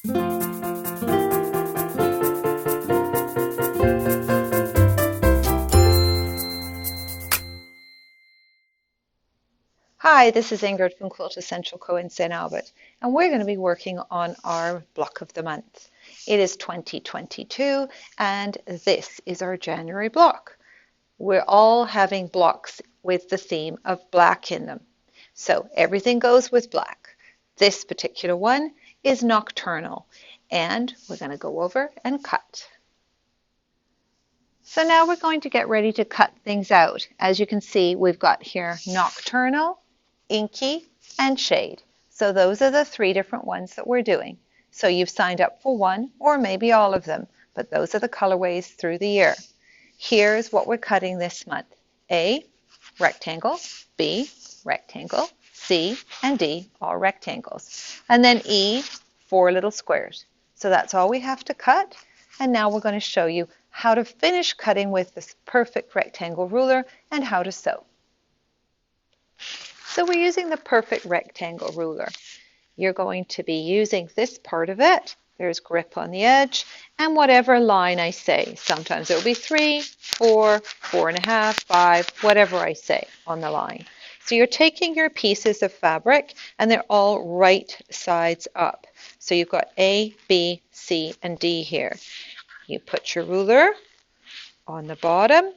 Hi, this is Ingrid from Quiltessential Co in St. Albert, and we're going to be working on our block of the month. It is 2022, and this is our January block. We're all having blocks with the theme of black in them. So everything goes with black. This particular one is nocturnal, and we're going to go over and cut. So now we're going to get ready to cut things out. As you can see, we've got here nocturnal, inky, and shade. So those are the three different ones that we're doing. So you've signed up for one or maybe all of them, but those are the colorways through the year. Here's what we're cutting this month. A, rectangle, B, rectangle, C, and D, all rectangles. And then E, 4 little squares. So that's all we have to cut. And now we're going to show you how to finish cutting with this perfect rectangle ruler and how to sew. So we're using the perfect rectangle ruler. You're going to be using this part of it. There's grip on the edge and whatever line I say. Sometimes it will be 3, 4, 4.5, 5, whatever I say on the line. So you're taking your pieces of fabric and they're all right sides up. So you've got A, B, C, and D here. You put your ruler on the bottom,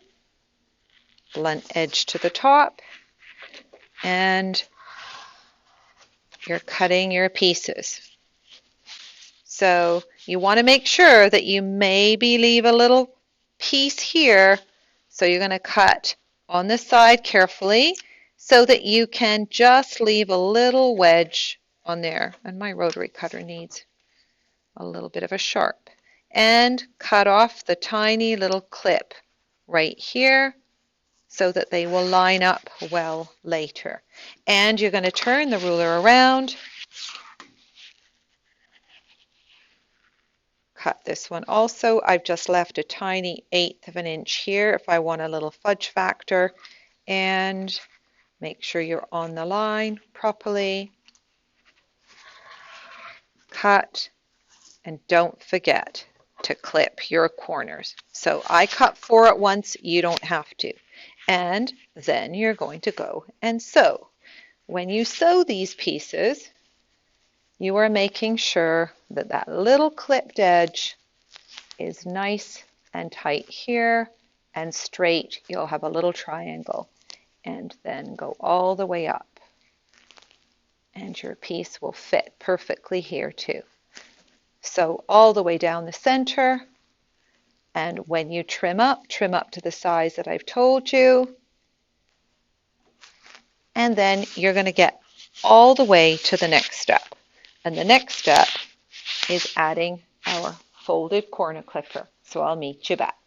blunt edge to the top, and you're cutting your pieces. So you want to make sure that you maybe leave a little piece here. So you're going to cut on the side carefully so that you can just leave a little wedge on there. And my rotary cutter needs a little bit of a sharp. And cut off the tiny little clip right here so that they will line up well later. And you're going to turn the ruler around. Cut this one also. I've just left a tiny 1/8 of an inch here if I want a little fudge factor. And make sure you're on the line properly. Cut, and don't forget to clip your corners. So I cut 4 at once, you don't have to. And then you're going to go and sew. When you sew these pieces, you are making sure that that little clipped edge is nice and tight here and straight. You'll have a little triangle and then go all the way up. And your piece will fit perfectly here too. So all the way down the center, and when you trim up to the size that I've told you, and then you're going to get all the way to the next step. And the next step is adding our folded corner clipper. So I'll meet you back.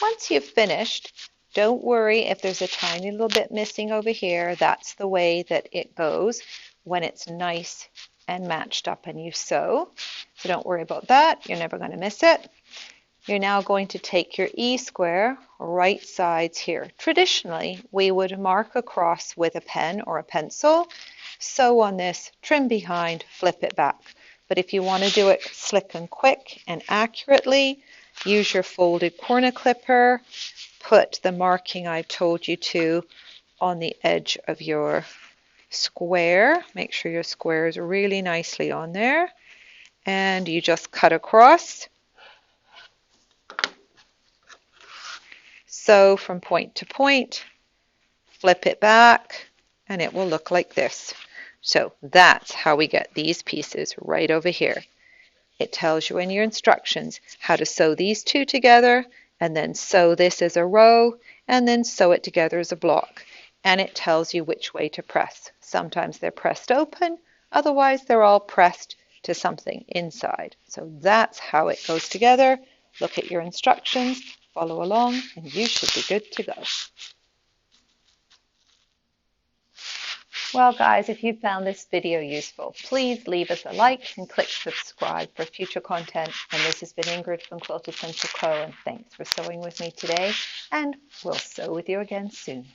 Once you've finished, don't worry if there's a tiny little bit missing over here. That's the way that it goes when it's nice and matched up and you sew. So don't worry about that. You're never going to miss it. You're now going to take your E square right sides here. Traditionally, we would mark across with a pen or a pencil. Sew on this, trim behind, flip it back. But if you want to do it slick and quick and accurately, use your folded corner clipper. Put the marking I've told you to on the edge of your square. Make sure your square is really nicely on there. And you just cut across. Sew from point to point, flip it back, and it will look like this. So that's how we get these pieces right over here. It tells you in your instructions how to sew these two together, and then sew this as a row, and then sew it together as a block. And it tells you which way to press. Sometimes they're pressed open, otherwise they're all pressed to something inside. So that's how it goes together. Look at your instructions, follow along, and you should be good to go. Well guys, if you found this video useful, please leave us a like and click subscribe for future content. And this has been Ingrid from Quiltessential Co, and thanks for sewing with me today, and we'll sew with you again soon.